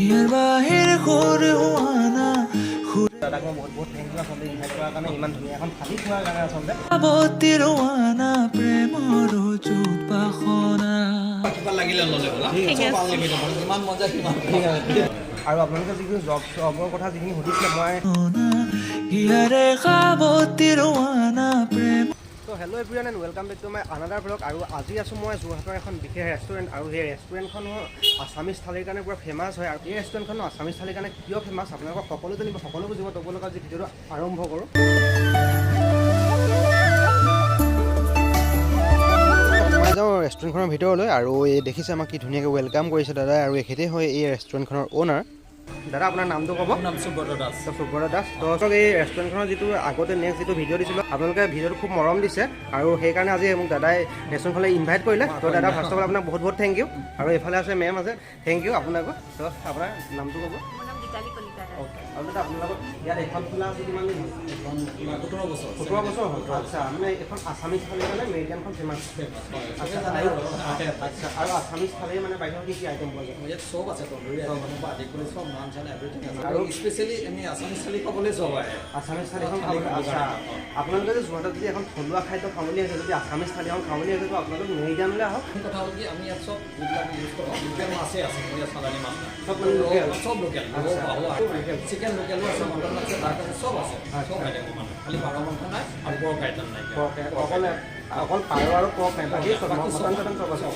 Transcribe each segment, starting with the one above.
ইয়াৰ বাহিৰ সৰু হোৱানা দাদাক মই বহুত বহুত থেংক ইউ আচলতে ইনভাইট কৰাৰ কাৰণে ইমান ধুনীয়া এখন থালি খোৱাৰ কাৰণে আচলতে আৱতীৰ হোৱানা প্ৰেমৰ উপাসনা কিবা লাগিলে ল'লে বোলা চব আনলিমিটেড যিমান মজা সিমান আৰু আপোনালোকে যিখিনি জবৰ কথা যিখিনি সুধিছিলে মই ইয়াৰে সাৱতীৰ হোৱানা প্ৰেম তো hello' everyone and welcome back to my another blog আৰু আজি আছোঁ মই যোৰহাটৰ এখন বিশেষ ৰেষ্টুৰেণ্ট আৰু সেই ৰেষ্টুৰেণ্টখন আছামিজ থালিৰ কাৰণে পুৰা ফেমাছ হয় আৰু এই ৰেষ্টুৰেণ্টখন আছামিজ থালিৰ কাৰণে কিয় ফেমাছ আপোনালোকক সকলো জানিব সকলো বুজিব তেওঁলোকক আজি ভিডিঅ'টো আৰম্ভ কৰোঁ মই যাওঁ ৰেষ্টুৰেণ্টখনৰ ভিতৰলৈ আৰু এই দেখিছে আমাক কি ধুনীয়াকৈ ৱেলকাম কৰিছে দাদা আৰু এখেতেই হয় এই ৰেষ্টুৰেণ্টখনৰ অ'নাৰ দাদা আপোনাৰ নামটো ক'ব নাম সুব্ৰত দাস সুব্ৰত দাস তো এই ৰেষ্টুৰেণ্টখনৰ যিটো আগতে নেক্সট যিটো ভিডিঅ' দিছিলোঁ আপোনালোকে ভিডিঅ'টো খুব মৰম দিছে আৰু সেইকাৰণে আজি মোক দাদাই ৰেষ্টুৰেণ্টখনলৈ ইনভাইট কৰিলে তো দাদা ফাৰ্ষ্ট অফ অল আপোনাক বহুত বহুত থেংক ইউ আৰু এইফালে আছে মেম আছে থেংক ইউ আপোনাকো তো আপোনাৰ নামটো ক'ব আৰু দাদা আপোনালোকক ইয়াত এখন খোলা আছে কিমান দিন 17 বছৰ হ'ল আচ্ছা মানে এখন আছামিজ থালি মানে মেৰিডিয়ানখন ফেমাছ আচ্ছা আৰু আছামিজ থালি মানে বাহিৰৰ কি কি আইটেম পোৱা যায় ইয়াত চব আছে তন্দুৰী আদি কৰি চব নান চান এভৰিথিং আছে আৰু স্পেচিয়েলি আমি আছামিজ থালি খাবলৈ চব আহে আছামিজ থালিখন খাবলৈ আচ্ছা আপোনালোকে যদি যোৰহাটত যদি এখন থলুৱা খাদ্য খাব বুলি আছে যদি আছামিজ থালি এখন খাব বুলি আছে তো আপোনালোক মেৰিডিয়ানলৈ আহক কথা হ'ল কি আমি ইয়াত চব যিবিলাক ইউজ কৰোঁ লোকেল মাছেই আছে ইয়াত চালানী মাছ চব মানে লোকেল চব লোকেল চিকেন লোকেলো আছে মটন আছে তাৰ কাৰণে চব আছে চব আইটেম মানে খালি পাৰ মাংস নাই আৰু পৰ্ক আইটেম নাই অকল পাৰ আৰু পৰ্ক নাই বাকী চব মটন চটন চব আছে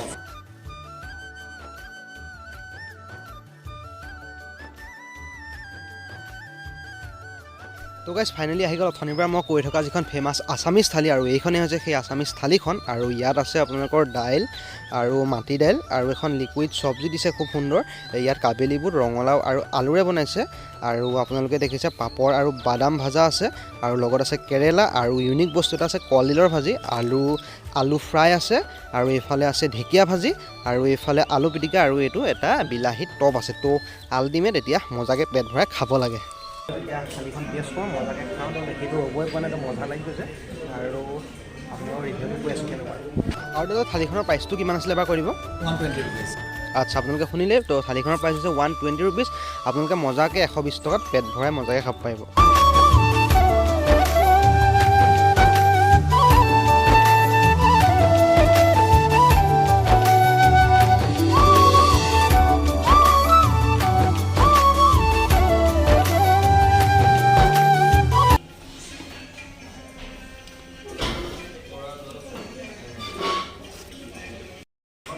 তো গাইজ ফাইনেলি আহি গ'ল অথনিৰ পৰা মই কৈ থকা যিখন ফেমাছ আছামিজ থালি আৰু এইখনেই হৈছে সেই আছামিজ থালিখন আৰু ইয়াত আছে আপোনালোকৰ দাইল আৰু মাটি দাইল আৰু এখন লিকুইড চব্জি দিছে খুব সুন্দৰ ইয়াত কাবেলী বুট ৰঙালাও আৰু আলুৰে বনাইছে আৰু আপোনালোকে দেখিছে পাপৰ আৰু বাদাম ভাজা আছে আৰু লগত আছে কেৰেলা আৰু ইউনিক বস্তু এটা আছে কলডিলৰ ভাজি আলু ফ্ৰাই আছে আৰু এইফালে আছে ঢেকীয়া ভাজি আৰু এইফালে আলু পিটিকা আৰু এইটো এটা বিলাহীৰ টপ আছে তো আল্টিমেট এতিয়া মজাকৈ পেট ভৰাই খাব লাগে এতিয়া থালিখন টেষ্ট কৰোঁ মজাকৈ খাওঁ তো সেইটো হ'বই পোৱা নাই তো মজা লাগি গৈছে আৰু আপোনালোকৰ ৰিভিউটো কৈ আছোঁ কেনেকুৱা আৰু দাদা থালিখনৰ প্ৰাইচটো কিমান আছিলে এবাৰ কৰিব 120 rupees আচ্ছা আপোনালোকে শুনিলে তো থালিখনৰ প্ৰাইচ হৈছে 120 rupees আপোনালোকে মজাকৈ 120 টকাত পেট ভৰাই মজাকৈ খাব পাৰিব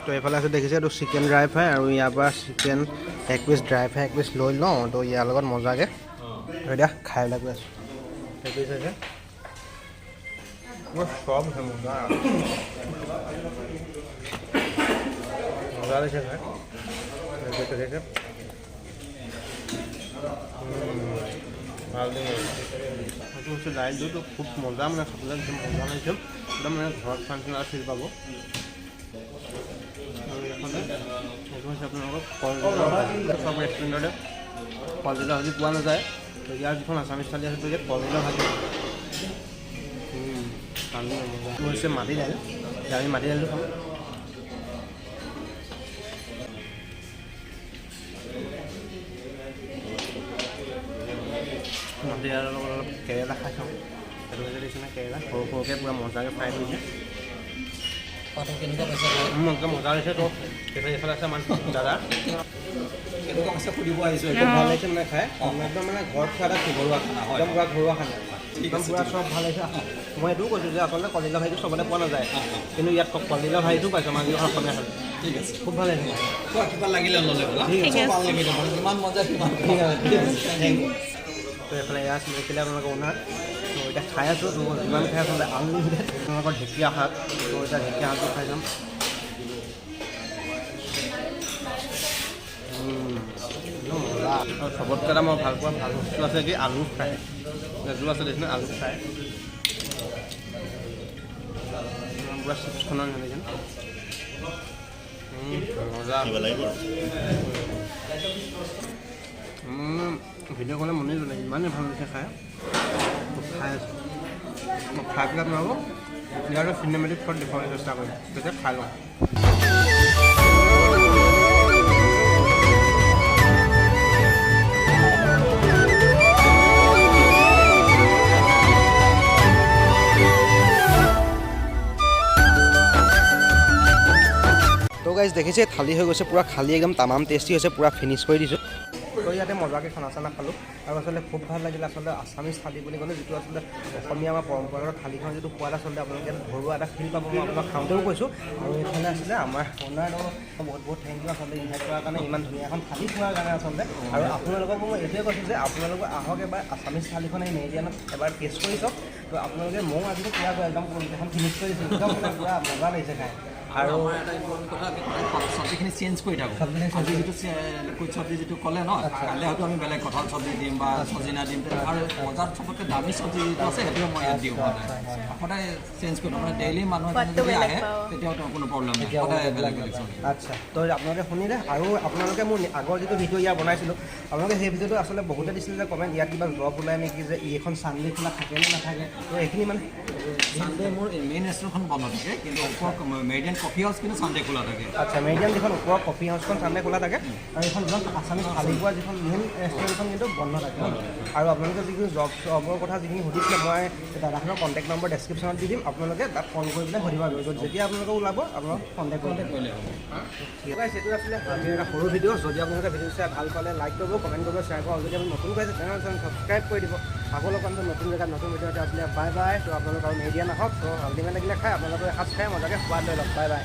তো এইফালে আছে দেখিছে এইটো চিকেন ড্ৰাই ফ্ৰাই আৰু ইয়াৰ পৰা চিকেন এক পিচ ড্ৰাই ফ্ৰাই এক পিচ লৈ লওঁ তো ইয়াৰ লগত মজাকৈ এতিয়া খাই পেলাই গৈ আছোঁ এক পিচ আছে মোৰ চব আছে মজা মজা লাগিছে খাই ভাল সেইটো হৈছে দাইলটো খুব মজা মানে খাবলৈ একদম মজা লাগিছে একদম মানে ঘৰত খানা ফিল পাব এইটো হৈছে আপোনালোকৰ কলডিলৰ চব ৰেষ্টুৰেণ্টতে কলডিলৰ ভাজি পোৱা নাযায় তো ইয়াৰ যিখন আছামিজ থালি আছে ইয়াত কলডিলৰ ভাজি এইটো হৈছে মাটি দাইল আমি মাটি দাইলটো খাওঁ মাটি দাইলৰ লগত অলপ কেৰেলা খাই খাওঁ সেইটো হৈছে দেখিছেনে কেৰেলা সৰু সৰুকৈ পূৰা মজাকৈ ফ্ৰাই কৰিছে কেনেকুৱা পাইছে একদম মজা লাগিছে তো এইফালে আছে মানুহ দাদা কেনেকুৱা পাইছে সুধিব আহিছোঁ একদম ভাল লাগিছে মানে খাই একদম মানে ঘৰত খোৱা এটা ঘৰুৱা খানা একদম পূৰা ঘৰুৱা খানা একদম পূৰা চব ভাল লাগিছে মই এইটোও কৈছোঁ যে আচলতে কলডিলৰ ভাজিটো চবতে পোৱা নাযায় কিন্তু ইয়াত কলডিলৰ ভাজিটো পাইছোঁ আমাৰ যিখন অসমীয়া খালে ঠিক আছে খুব ভাল লাগিছে কিবা লাগিলে ল'লে বোলা চব আনলিমিটেড যিমান মজা সিমান থেংক ইউ তো এইফালে এয়া দেখিলে আপোনালোকৰ অ'নাৰ তো এতিয়া খাই আছোঁ তো যিমান খাই আচলতে আনলিমিটেড আপোনালোকৰ ঢেকীয়া শাক তো এতিয়া ঢেকীয়া শাকটো খাই যাম মজা আৰু চবতকৈ এটা মই ভাল পোৱা ভাল বস্তু আছে কি আলু ফ্ৰাই এযোৰ আছে দেখিছে আলু ফ্ৰাই পূৰা চিপছখনৰ নিচিনা মজা ভিডিঅ' ক'লে মনেই যোৱা নাই ইমানেই ভাল লাগিছে খাই খাই আছোঁ মই খাই পেলাই আপোনালোকক ইয়াৰ চিনেমেটিক ফট দেখুৱাবলৈ চেষ্টা কৰিম তেতিয়া খাই লওঁ তো গাইজ দেখিছে থালি হৈ গৈছে পূৰা খালী একদম তামাম টেষ্টি হৈছে পূৰা ফিনিছ কৰি দিছোঁ তো ইয়াতে মজাকৈ খানা চানা খালোঁ আৰু আচলতে খুব ভাল লাগিলে আচলতে আছামিজ থালি বুলি ক'লে যিটো আচলতে অসমীয়া আমাৰ পৰম্পৰাগত থালিখন যিটো সোৱাদ আচলতে আপোনালোকে ঘৰুৱা এটা ফিল পাব মই আপোনাক খাওঁতেও কৈছোঁ আৰু এইফালে আছিলে আমাৰ অনাৰক বহুত বহুত থেংক ইউ আচলতে ইনভাইট কৰাৰ কাৰণে ইমান ধুনীয়া এখন থালি খোৱাৰ কাৰণে আচলতে আৰু আপোনালোকক মই এইটোৱে কৈছোঁ যে আপোনালোকে আহক এবাৰ আছামিজ থালিখন এই মেৰিডিয়ানত এবাৰ টেষ্ট কৰি চাওক তো আপোনালোকে ময়ো আজিতো পূৰা একদম এখন ফিনিছ কৰিছোঁ একদম মানে পূৰা মজা লাগিছে খাই আৰু আমাৰ এটা ইম্পৰ্টেণ্ট কথা আমি চব্জিখিনি চেঞ্জ কৰি থাকোঁ আজি যিটো লিকুইড চব্জি যিটো ক'লে ন কাইলৈ হয়তো আমি বেলেগ কঁঠাল চব্জি দিম বা চজিনা দিম আৰু বজাৰত চবতকৈ দামী চব্জি যিটো আছে সেইটোও মই ইয়াত দিওঁ সদায় চেঞ্জ কৰি দিওঁ মানে ডেইলি মানুহে যদি আহে তেতিয়াও কোনো প্ৰব্লেম নাই সদায় বেলেগ বেলেগ চব্জি আচ্ছা তো আপোনালোকে শুনিলে আৰু আপোনালোকে মোৰ আগৰ যিটো ভিডিঅ' ইয়াত বনাইছিলোঁ আপোনালোকে সেই ভিডিঅ'টো আচলতে বহুতে দিছিলে যে কমেণ্ট ইয়াত কিবা জব ওলাই নেকি যে এইখন চানডে খোলা থাকে নে নাথাকে তো এইখিনি মানে চানডে মোৰ মেইন ৰেষ্টুৰেণ্টখন বন্ধ থাকে কিন্তু ওপৰ মেৰিডিয়ান কফি হাউচ কিন্তু চানডে খোলা থাকে আচ্ছা মেৰিডিয়ান যিখন ওপৰৰ কফি হাউচখন চানডে খোলা থাকে আৰু এইখন যিখন আছামিজ থালি পোৱা যিখন মেইন ৰেষ্টুৰেণ্টখন কিন্তু বন্ধ থাকে আৰু আপোনালোকে যিখিনি জবৰ কথা যিখিনি সুধিছিলে মই দাদাখনৰ কণ্টেক্ট নম্বৰ ডেছক্ৰিপশ্যনত দি দিম আপোনালোকে তাত ফোন কৰি পেলাই সুধিব পাৰিব যেতিয়া আপোনালোকে ওলাব আপোনালোক কণ্টেক্ট কৰিলে হ'ব ঠিক আছে সেইটো আছিলে আজিৰ এটা সৰু ভিডিঅ' যদি আপোনালোকে ভিডিঅ' চাই ভাল পালে লাইক কৰিব কমেণ্ট কৰিব শ্বেয়াৰ কৰিব যদি আপুনি নতুন পাইছে চেনেলখন ছাবস্ক্ৰাইব কৰি দিব আগলৈ পাম নতুন জেগাত নতুন ভিডিঅ' এটা আছিলে বাই বাই তো আপোনালোক আৰু মেৰিডিয়ান আহক তো আল্টিমেট লাগিলে খাই আপোনালোকে এসাঁজ খাই মজাকৈ সোৱাদ লৈ লওক বাই বাই